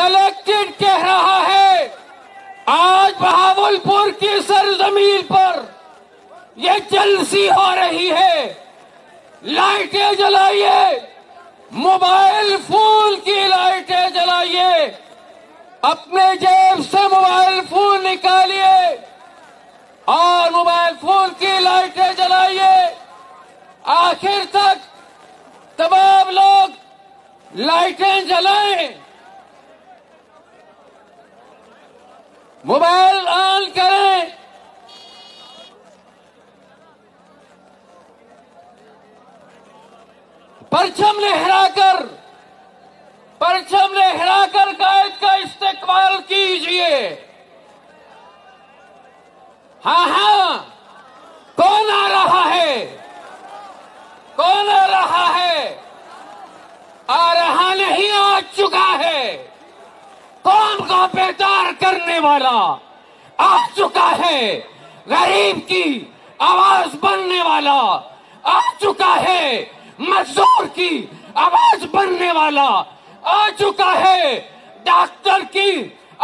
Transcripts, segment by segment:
Selected کہہ رہا ہے آج بہاولپور کی سرزمین پر یہ جلسی ہو رہی ہے. لائٹیں جلائیے، موبائل فون کی لائٹیں جلائیے، اپنے جیب سے موبائل فون نکالیے اور موبائل فون کی لائٹیں جلائیے. آخر تک تمام لوگ لائٹیں جلائیں، موبائل آن کریں. پرچم لہرا کر قائد کا استقبال کیجئے. ہاں کون آ رہا ہے؟ کون آ رہا ہے؟ آ رہا نہیں، آ چکا ہے. قوم کو بیدار کرنے والا آ چکا ہے. غریب کی آواز بننے والا آ چکا ہے. مزدور کی آواز بننے والا آ چکا ہے. ڈاکٹر کی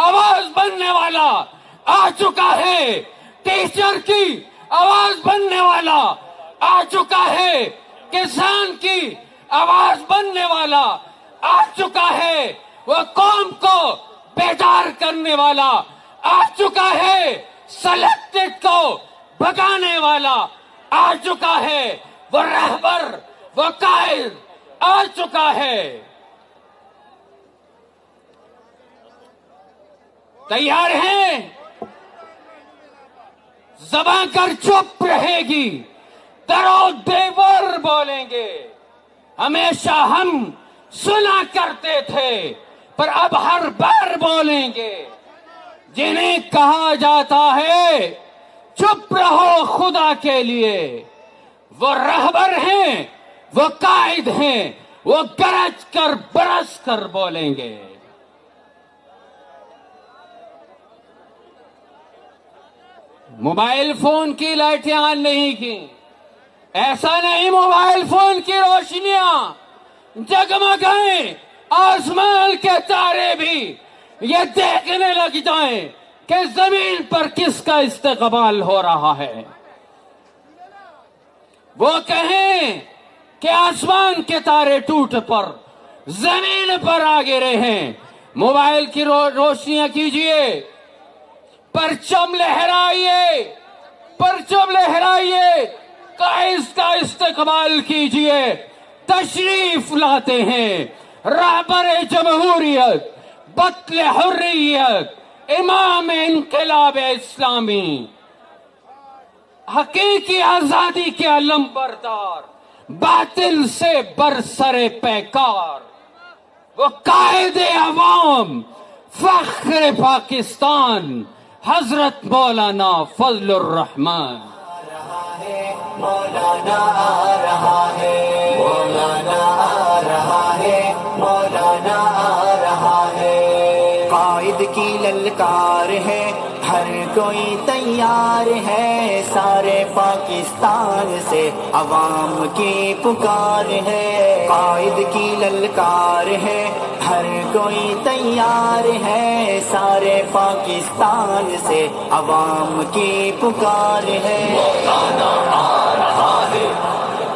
آواز بننے والا آ چکا ہے. ٹیچر کی آواز بننے والا آ چکا ہے. کسان کی آواز بننے والا آ چکا ہے. وہ قوم کو بیدار کرنے والا آ چکا ہے. سلیکٹڈ کو بھگانے والا آ چکا ہے. وہ رہبر، وہ قائد آ چکا ہے. تیار ہیں؟ زبان کر چپ رہے گی، درود دیور بولیں گے. ہمیشہ ہم سنا کرتے تھے پر اب ہر بار بولیں گے. جنہیں کہا جاتا ہے چپ رہو خدا کے لیے، وہ رہبر ہیں، وہ قائد ہیں، وہ گرج کر برس کر بولیں گے. موبائل فون کی لائٹیں آن نہیں کی. ایسا نہیں موبائل فون کی روشنیاں جگمگائیں، آسمان کے تارے بھی یہ دیکھنے لگ جائیں کہ زمین پر کس کا استقبال ہو رہا ہے. وہ کہیں کہ آسمان کے تارے ٹوٹ پر زمین پر آ گرے ہیں. موبائل کی روشنیاں کیجئے، پرچم لہرائیے، پرچم لہرائیے، قائد کا استقبال کیجئے. تشریف لاتے ہیں رہبر جمہوریت، بطل حریت، امام انقلاب اسلامی، حقیقی آزادی کے علم بردار، باطل سے برسر پیکار. وہ قائد عوام، فخر پاکستان، حضرت مولانا فضل الرحمان. مولانا آ رہا ہے، مولانا آ رہا ہے، مولانا آ رہا ہے. قائد کی للکار ہے، ہر کوئی تیار ہے. سارے پاکستان سے عوام کی پکار ہے. قائد کی للکار ہے، ہر کوئی تیار ہے. سارے پاکستان سے عوام کی پکار ہے. مولانا آ رہا ہے.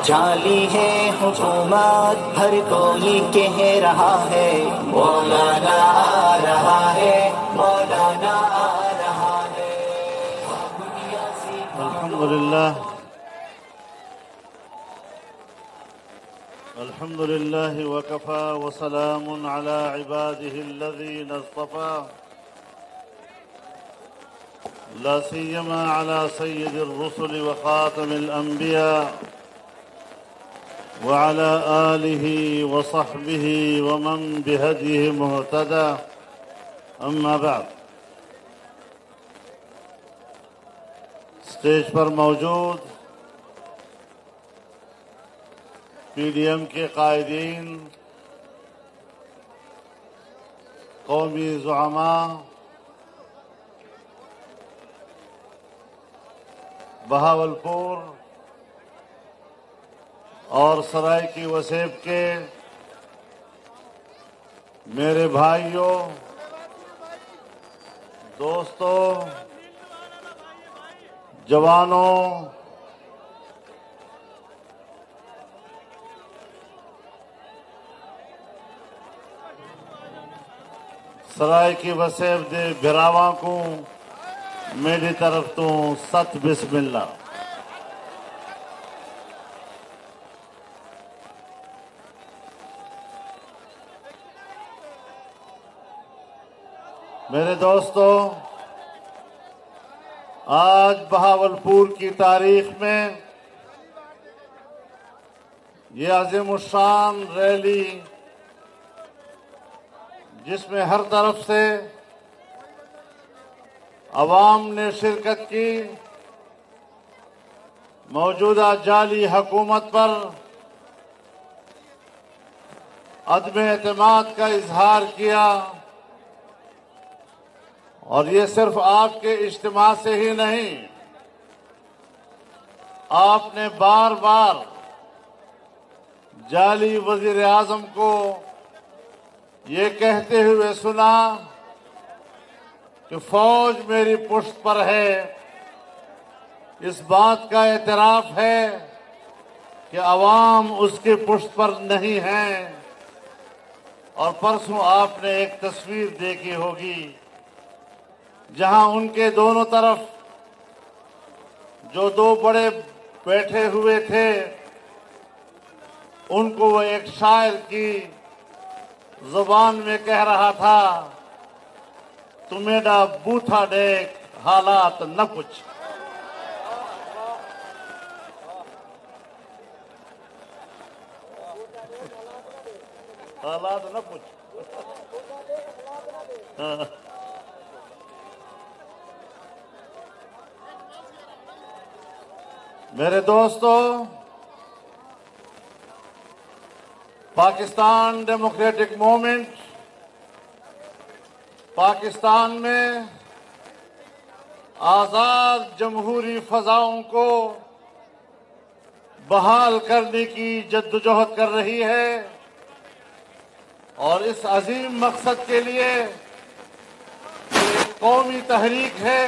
جعلی ہے حکومت، ہر کوئی کہہ رہا ہے. مولانا آ رہا ہے، مولانا آ رہا ہے. الحمد لله وكفى وسلام على عباده الذين اصطفى، لا سيما على سيد الرسل وخاتم الأنبياء وعلى آله وصحبه ومن بهديه مهتدى. أما بعد، اسٹیج پر موجود پی ڈی ایم کے قائدین، قومی زعماء، بہاولپور اور سرائیکی وسیب کے میرے بھائیوں دوستوں، جوانوں، سرائے کی وسیب دے بھراواں کو میری طرف تو ست بسم اللہ۔ میرے دوستو، آج بہاولپور کی تاریخ میں یہ عظیم الشان ریلی، جس میں ہر طرف سے عوام نے شرکت کی، موجودہ جعلی حکومت پر عدم اعتماد کا اظہار کیا، اور یہ صرف آپ کے اجتماع سے ہی نہیں، آپ نے بار بار جعلی وزیر اعظم کو یہ کہتے ہوئے سنا کہ فوج میری پشت پر ہے۔ اس بات کا اعتراف ہے کہ عوام اس کی پشت پر نہیں ہیں۔ اور پرسوں آپ نے ایک تصویر دیکھی ہوگی جہاں ان کے دونوں طرف جو دو بڑے بیٹھے ہوئے تھے، ان کو وہ ایک شاعر کی زبان میں کہہ رہا تھا، تمیڈا بوتھا ڈیک حالات نہ کچھ۔ حالات نہ کچھ۔ میرے دوستو، پاکستان ڈیموکریٹک موومنٹ پاکستان میں آزاد جمہوری فضاؤں کو بحال کرنے کی جدوجہد کر رہی ہے، اور اس عظیم مقصد کے لیے ایک قومی تحریک ہے،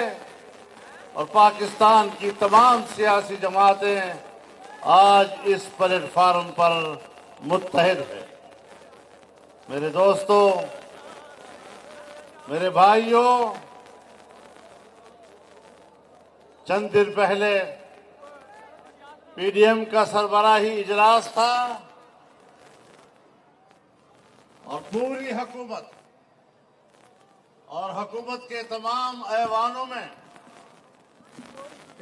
اور پاکستان کی تمام سیاسی جماعتیں آج اس پلیٹ فارم پر متحد ہیں۔ میرے دوستو، میرے بھائیوں، چند دن پہلے پی ڈی ایم کا سربراہی اجلاس تھا، اور پوری حکومت اور حکومت کے تمام ایوانوں میں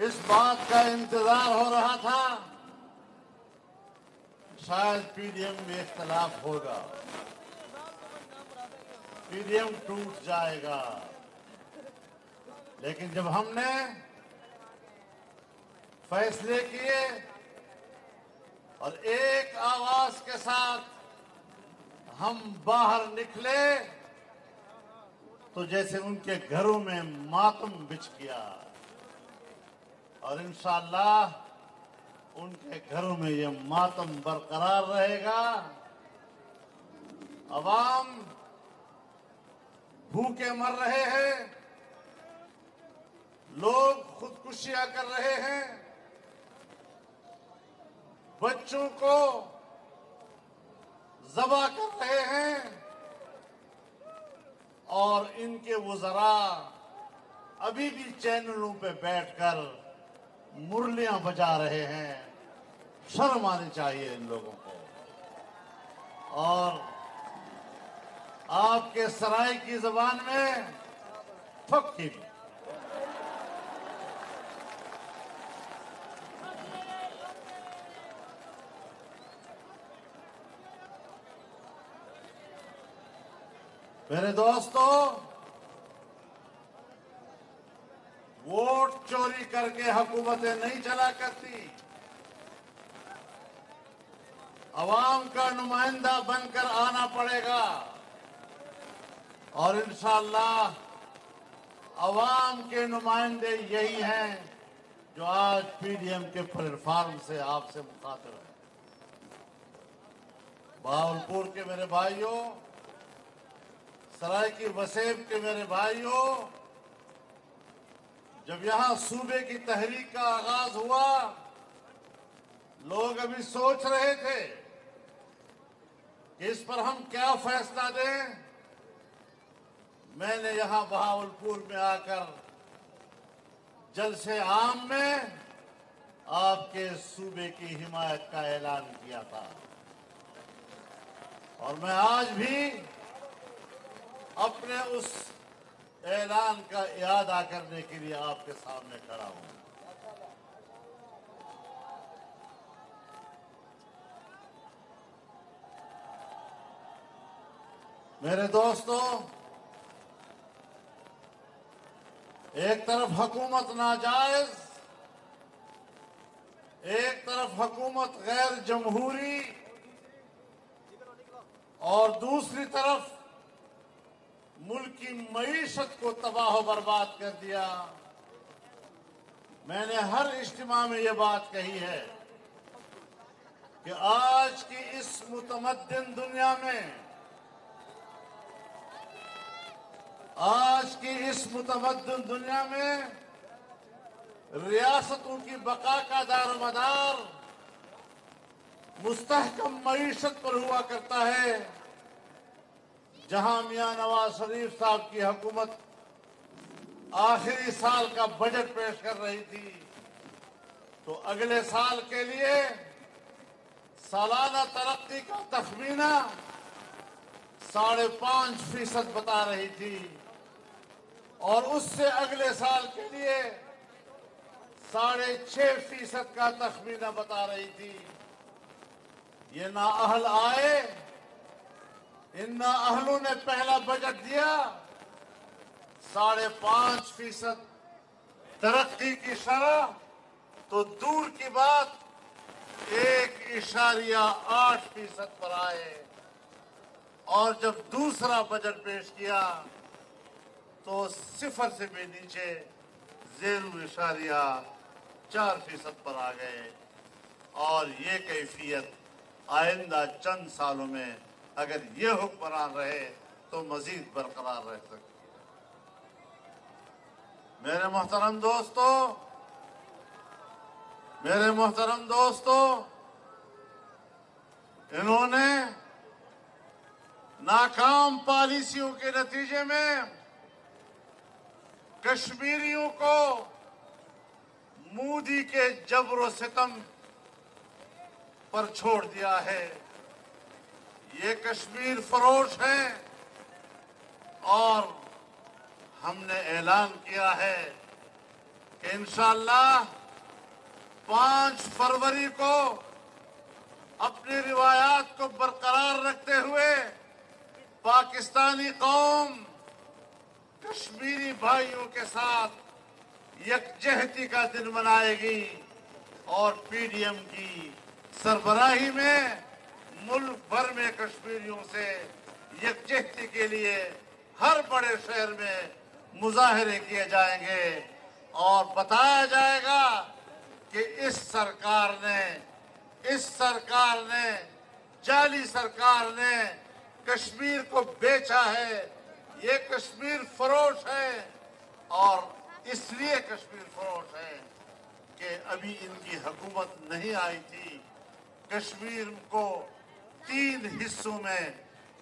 اس بات کا انتظار ہو رہا تھا، شاید پی ڈی ایم میں اختلاف ہوگا، پی ڈی ایم ٹوٹ جائے گا۔ لیکن جب ہم نے فیصلے کیے اور ایک آواز کے ساتھ ہم باہر نکلے، تو جیسے ان کے گھروں میں ماتم بچھ گیا، اور انشاءاللہ ان کے گھروں میں یہ ماتم برقرار رہے گا۔ عوام بھوکے مر رہے ہیں، لوگ خودکشیاں کر رہے ہیں، بچوں کو ذبح کر رہے ہیں، اور ان کے وزراء ابھی بھی چینلوں پہ بیٹھ کر مرلیاں بجا رہے ہیں۔ شرم آنی چاہیے ان لوگوں کو۔ اور آپ کے سرائے کی زبان میں پھک ہی۔ میرے دوستو، ووٹ چوری کر کے حکومتیں نہیں چلا کرتی، عوام کا نمائندہ بن کر آنا پڑے گا، اور انشاءاللہ عوام کے نمائندے یہی ہیں جو آج پی ڈی ایم کے پلیٹ فارم سے آپ سے مخاطب ہیں۔ بہاولپور کے میرے بھائیوں، سرائے کی وسیب کے میرے بھائیوں، جب یہاں صوبے کی تحریک کا آغاز ہوا، لوگ ابھی سوچ رہے تھے کہ اس پر ہم کیا فیصلہ دیں۔ میں نے یہاں بہاولپور میں آ کر جلسے عام میں آپ کے صوبے کی حمایت کا اعلان کیا تھا، اور میں آج بھی اپنے اس اعلان کا اعادہ کرنے کے لیے آپ کے سامنے کھڑا ہوں۔ میرے دوستو، ایک طرف حکومت ناجائز، ایک طرف حکومت غیر جمہوری، اور دوسری طرف ملک کی معیشت کو تباہ و برباد کر دیا۔ میں نے ہر اجتماع میں یہ بات کہی ہے کہ آج کی اس متمدن دنیا میں، آج کی اس متمدن دنیا میں ریاستوں کی بقا کا دار و مدار مستحکم معیشت پر ہوا کرتا ہے۔ جہاں میاں نواز شریف صاحب کی حکومت آخری سال کا بجٹ پیش کر رہی تھی تو اگلے سال کے لیے سالانہ ترقی کا تخمینہ 5.5% بتا رہی تھی، اور اس سے اگلے سال کے لیے 6.5% کا تخمینہ بتا رہی تھی۔ یہ نااہل آئے، ان نااہلوں نے پہلا بجٹ دیا، 5.5% ترقی کی شرح تو دور کی بات 1.8% پر آئے، اور جب دوسرا بجٹ پیش کیا تو 0 سے بھی نیچے 0.4% پر آ گئے، اور یہ کیفیت آئندہ چند سالوں میں اگر یہ حکمران رہے تو مزید برقرار رہ سکتی ہے۔ میرے محترم دوستو، انہوں نے ناکام پالیسیوں کے نتیجے میں کشمیریوں کو مودی کے جبر و ستم پر چھوڑ دیا ہے۔ یہ کشمیر فروش ہیں، اور ہم نے اعلان کیا ہے کہ انشاءاللہ 5 فروری کو اپنی روایات کو برقرار رکھتے ہوئے پاکستانی قوم کشمیری بھائیوں کے ساتھ یکجہتی کا دن منائے گی، اور پی ڈی ایم کی سربراہی میں ملک بھر میں کشمیریوں سے یکجہتی کے لیے ہر بڑے شہر میں مظاہرے کیے جائیں گے، اور بتایا جائے گا کہ اس سرکار نے جعلی سرکار نے کشمیر کو بیچا ہے، یہ کشمیر فروش ہے، اور اس لیے کشمیر فروش ہے کہ ابھی ان کی حکومت نہیں آئی تھی۔ کشمیر کو 3 حصوں میں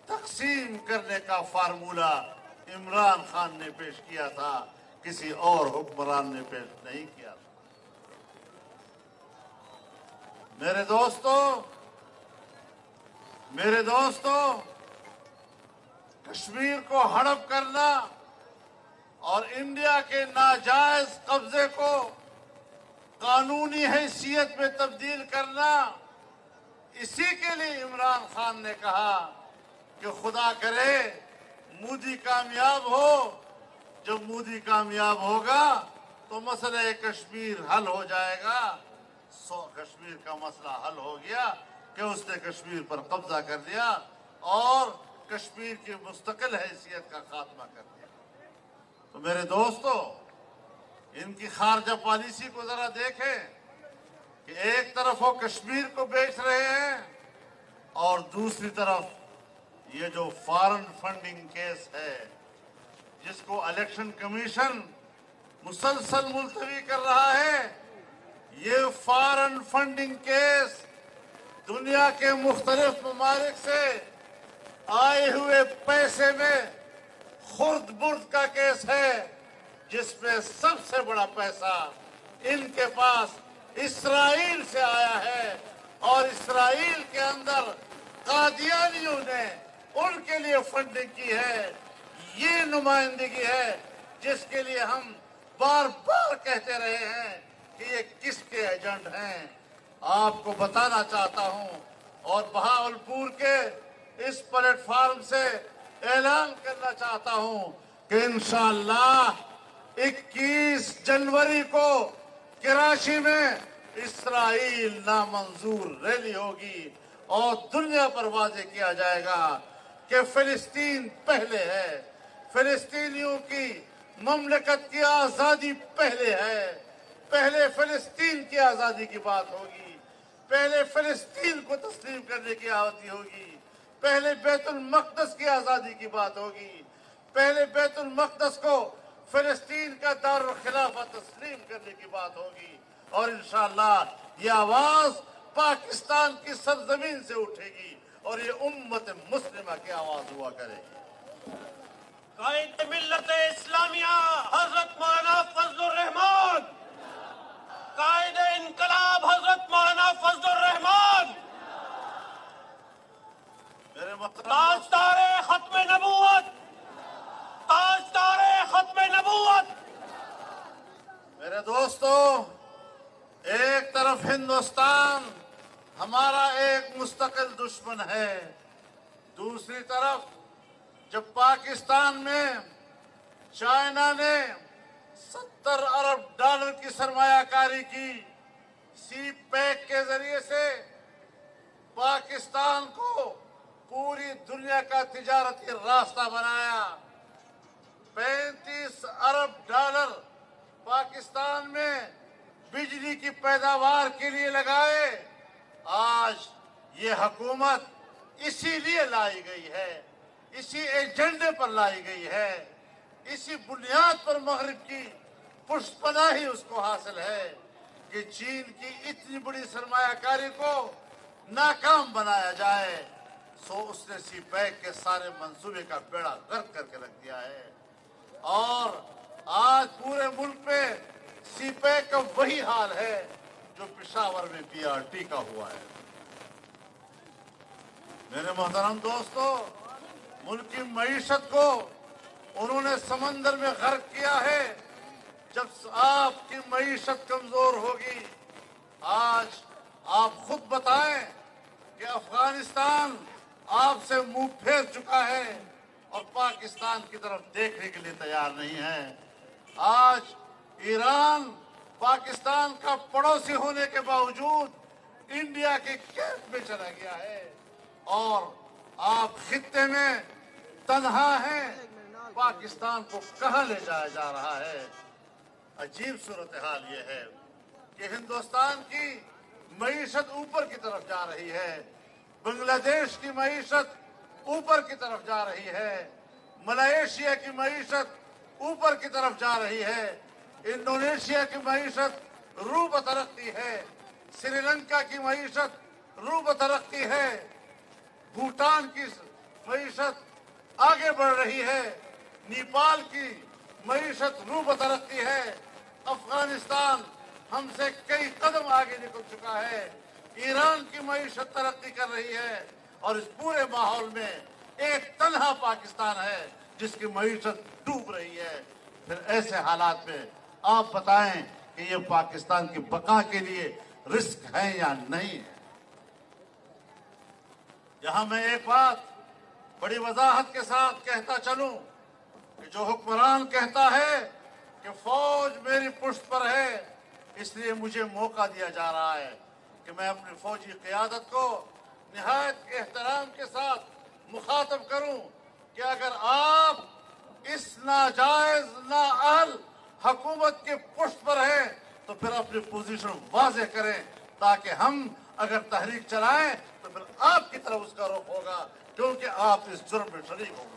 تقسیم کرنے کا فارمولہ عمران خان نے پیش کیا تھا، کسی اور حکمران نے پیش نہیں کیا تھا۔ میرے دوستو، کشمیر کو ہڑپ کرنا اور انڈیا کے ناجائز قبضے کو قانونی حیثیت میں تبدیل کرنا، اسی کے لیے عمران خان نے کہا کہ خدا کرے مودی کامیاب ہو۔ جب مودی کامیاب ہوگا تو مسئلہ کشمیر حل ہو جائے گا۔ کشمیر کا مسئلہ حل ہو گیا کہ اس نے کشمیر پر قبضہ کر لیا اور کشمیر کی مستقل حیثیت کا خاتمہ کر دیا۔ تو میرے دوستو، ان کی خارجہ پالیسی کو ذرا دیکھیں کہ ایک طرف وہ کشمیر کو بیچ رہے ہیں، اور دوسری طرف یہ جو فارن فنڈنگ کیس ہے، جس کو الیکشن کمیشن مسلسل ملتوی کر رہا ہے، یہ فارن فنڈنگ کیس دنیا کے مختلف ممالک سے آئے ہوئے پیسے میں خرد برد کا کیس ہے، جس میں سب سے بڑا پیسہ ان کے پاس اسرائیل سے آیا ہے، اور اسرائیل کے اندر قادیانیوں نے ان کے لیے فنڈنگ کی ہے۔ یہ نمائندگی ہے جس کے لیے ہم بار بار کہتے رہے ہیں کہ یہ کس کے ایجنٹ ہیں۔ آپ کو بتانا چاہتا ہوں اور بہاولپور کے اس پلیٹ فارم سے اعلان کرنا چاہتا ہوں کہ انشاءاللہ 21 جنوری کو کراچی میں اسرائیل نامنظور ریلی ہوگی اور دنیا پر واضح کیا جائے گا کہ فلسطین پہلے ہے، فلسطینیوں کی مملکت کی آزادی پہلے ہے۔ پہلے فلسطین کی آزادی کی بات ہوگی، پہلے فلسطین کو تسلیم کرنے کی آزادی ہوگی، پہلے بیت المقدس کی آزادی کی بات ہوگی، پہلے بیت المقدس کو فلسطین کا دارالخلافہ تسلیم کرنے کی بات ہوگی، اور انشاءاللہ یہ آواز پاکستان کی سرزمین سے اٹھے گی اور یہ امت مسلمہ کی آواز ہوا کرے گی۔ قائد ملت اسلامیہ حضرت مولانا فضل الرحمان، قائد انقلاب حضرت مولانا فضل الرحمان، تاجدار ختم نبوت، تاجدار ختم نبوت۔ میرے دوستو، ایک طرف ہندوستان ہمارا ایک مستقل دشمن ہے، دوسری طرف جب پاکستان میں چائنا نے 70 ارب ڈالر کی سرمایہ کاری کی، سی پیک کے ذریعے سے پاکستان کو پوری دنیا کا تجارتی راستہ بنایا، 35 ارب ڈالر پاکستان میں بجلی کی پیداوار کے لیے لگائے۔ آج یہ حکومت اسی لیے لائی گئی ہے، اسی ایجنڈے پر لائی گئی ہے، اسی بنیاد پر مغرب کی پشت پناہی اس کو حاصل ہے کہ چین کی اتنی بڑی سرمایہ کاری کو ناکام بنایا جائے۔ سو اس نے سی پیک کے سارے منصوبے کا بیڑا غرق کر کے رکھ دیا ہے، اور آج پورے ملک میں سی پیک کا وہی حال ہے جو پشاور میں پی آر ٹی کا ہوا ہے۔ میرے محترم دوستو، ملک کی معیشت کو انہوں نے سمندر میں غرق کیا ہے۔ جب آپ کی معیشت کمزور ہوگی، آج آپ خود بتائیں کہ افغانستان آپ سے منہ پھیر چکا ہے اور پاکستان کی طرف دیکھنے کے لیے تیار نہیں ہے۔ آج ایران پاکستان کا پڑوسی ہونے کے باوجود انڈیا کے کیمپ میں چلا گیا ہے، اور آپ خطے میں تنہا ہیں۔ پاکستان کو کہاں لے جایا جا رہا ہے؟ عجیب صورتحال یہ ہے کہ ہندوستان کی معیشت اوپر کی طرف جا رہی ہے، بنگلہ دیش کی معیشت اوپر کی طرف جا رہی ہے، ملائیشیا کی معیشت اوپر کی طرف جا رہی ہے، انڈونیشیا کی معیشت رو بترقی ہے، سری لنکا کی معیشت رو بترقی ہے، بھوٹان کی معیشت آگے بڑھ رہی ہے، نیپال کی معیشت رو بترقی ہے، افغانستان ہم سے کئی قدم آگے نکل چکا ہے، ایران کی معیشت ترقی کر رہی ہے، اور اس پورے ماحول میں ایک تنہا پاکستان ہے جس کی معیشت ڈوب رہی ہے۔ پھر ایسے حالات میں آپ بتائیں کہ یہ پاکستان کی بقا کے لیے رسک ہے یا نہیں ہے؟ یہاں میں ایک بات بڑی وضاحت کے ساتھ کہتا چلوں کہ جو حکمران کہتا ہے کہ فوج میری پشت پر ہے، اس لیے مجھے موقع دیا جا رہا ہے کہ میں اپنی فوجی قیادت کو نہایت احترام کے ساتھ مخاطب کروں کہ اگر آپ اس ناجائز نااہل حکومت کے پشت پر ہیں تو پھر اپنی پوزیشن واضح کریں، تاکہ ہم اگر تحریک چلائیں تو پھر آپ کی طرف اس کا رخ ہوگا، کیونکہ آپ اس جرم میں شریک ہوں گے۔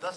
10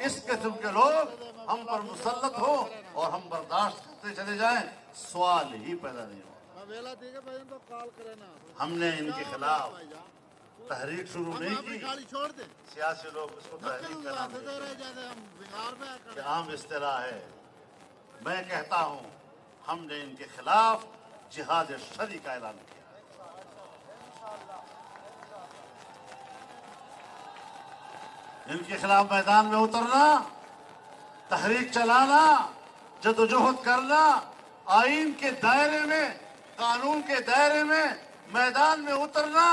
اس قسم کے لوگ ہم پر مسلط ہو اور ہم برداشت کرتے چلے جائیں، سوال ہی پیدا نہیں ہو۔ ہم نے ان کے خلاف تحریک شروع نہیں کی، سیاسی لوگ اس کو تحریک کا نام دیتے ہیں کہ عام اصطلاح ہے۔ میں کہتا ہوں ہم نے ان کے خلاف جہاد شرعی کا اعلان کیا۔ ان کے خلاف میدان میں اترنا، تحریک چلانا، جدوجہد کرنا، آئین کے دائرے میں، قانون کے دائرے میں میدان میں اترنا،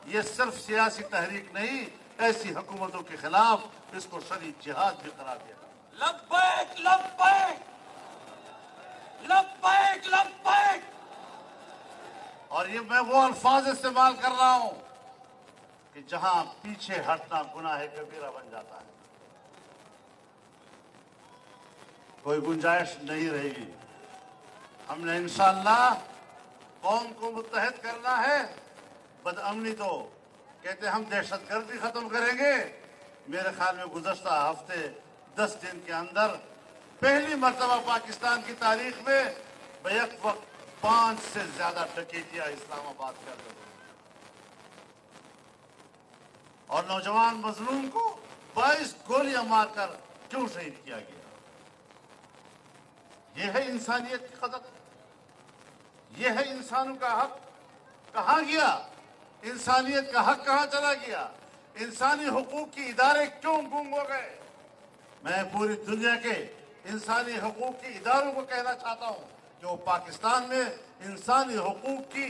یہ صرف سیاسی تحریک نہیں، ایسی حکومتوں کے خلاف اس کو شرعی جہاد بھی قرار دیا۔ لبیک لبیک لبیک لبیک۔ اور یہ میں وہ الفاظ استعمال کر رہا ہوں کہ جہاں پیچھے ہٹنا گناہ کبیرہ بن جاتا ہے، کوئی گنجائش نہیں رہے گی۔ ہم نے انشاءاللہ قوم کو متحد کرنا ہے۔ بد امنی تو کہتے ہم دہشت گردی ختم کریں گے، میرے خیال میں گزشتہ ہفتے 10 دن کے اندر پہلی مرتبہ پاکستان کی تاریخ میں بیک وقت 5 سے زیادہ ڈکیتیاں اسلام آباد کے اندر ہوئی، اور نوجوان مظلوم کو 22 گولیاں مار کر کیوں شہید کیا گیا؟ یہ ہے انسانیت کی قدر، یہ ہے انسانوں کا حق۔ کہاں گیا انسانیت کا حق؟ کہاں چلا گیا؟ انسانی حقوق کی ادارے کیوں گم ہو گئے؟ میں پوری دنیا کے انسانی حقوق کی اداروں کو کہنا چاہتا ہوں کہ وہ پاکستان میں انسانی حقوق کی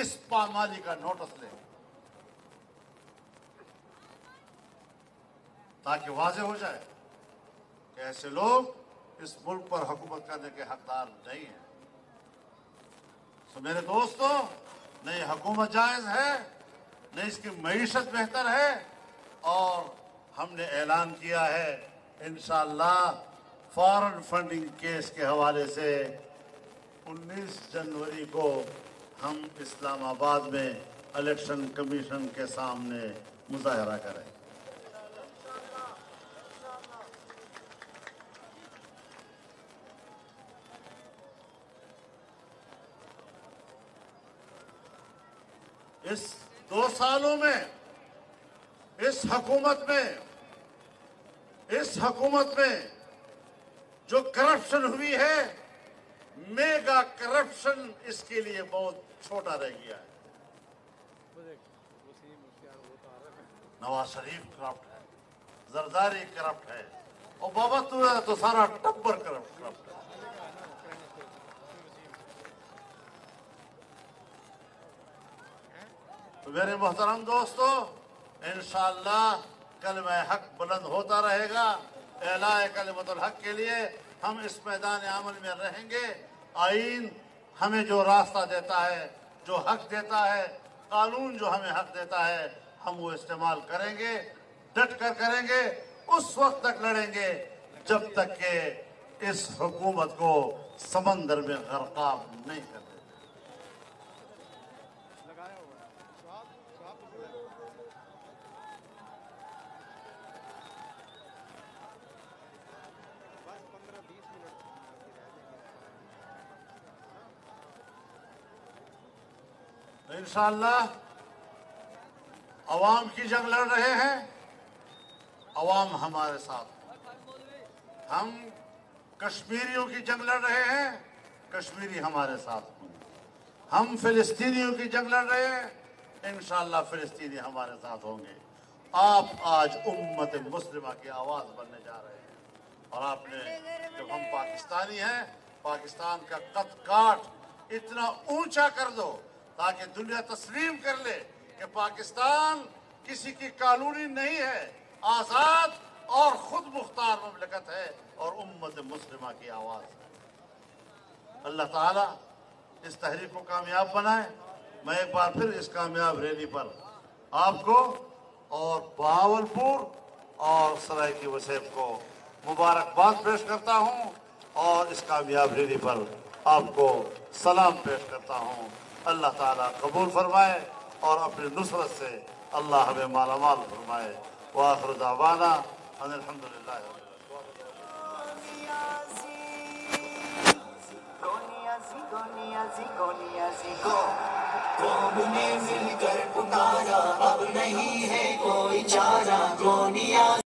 اس پامالی کا نوٹس لیں، تاکہ واضح ہو جائے کہ ایسے لوگ اس ملک پر حکومت کرنے کے حقدار نہیں ہیں۔ تو میرے دوستو، نہ یہ حکومت جائز ہے، نہ اس کی معیشت بہتر ہے، اور ہم نے اعلان کیا ہے انشاءاللہ فارن فنڈنگ کیس کے حوالے سے 19 جنوری کو ہم اسلام آباد میں الیکشن کمیشن کے سامنے مظاہرہ کریں۔ اس 2 سالوں میں اس حکومت میں جو کرپشن ہوئی ہے، میگا کرپشن اس کے لیے بہت چھوٹا رہ گیا ہے۔ نواز شریف کرپٹ ہے، زرداری کرپٹ ہے، اور بابا تو سارا ٹبر کرپٹ ہے۔ تو میرے محترم دوستو، انشاءاللہ کلمہ حق بلند ہوتا رہے گا۔ اعلاء کلمۃ الحق کے لیے ہم اس میدان عمل میں رہیں گے۔ آئین ہمیں جو راستہ دیتا ہے، جو حق دیتا ہے، قانون جو ہمیں حق دیتا ہے، ہم وہ استعمال کریں گے، ڈٹ کر کریں گے، اس وقت تک لڑیں گے جب تک کہ اس حکومت کو سمندر میں غرقاب نہیں کر دیتے۔ انشاءاللہ عوام کی جنگ لڑ رہے ہیں، عوام ہمارے ساتھ۔ ہم کشمیریوں کی جنگ لڑ رہے ہیں، کشمیری ہمارے ساتھ ہوں گے۔ ہم فلسطینیوں کی جنگ لڑ رہے ہیں، انشاءاللہ فلسطینی ہمارے ساتھ ہوں گے۔ آپ آج امت مسلمہ کی آواز بننے جا رہے ہیں، اور آپ نے جب ہم پاکستانی ہیں، پاکستان کا قد کاٹ اتنا اونچا کر دو تاکہ دنیا تسلیم کر لے کہ پاکستان کسی کی کالونی نہیں ہے، آزاد اور خود مختار مملکت ہے، اور امت مسلمہ کی آواز ہے۔ اللہ تعالیٰ اس تحریک کو کامیاب بنائے۔ میں ایک بار پھر اس کامیاب ریلی پر آپ کو اور بہاولپور اور سرائیکی وسیب کو مبارکباد پیش کرتا ہوں، اور اس کامیاب ریلی پر آپ کو سلام پیش کرتا ہوں۔ اللہ تعالیٰ قبول فرمائے اور اپنی نصرت سے اللہ ہمیں مالا مال فرمائے۔ وآخر دعوانا ان الحمدللہ۔ نیازی کو قوم نے مل کر پکارا، اب نہیں ہے کوئی چارہ، کو نیازی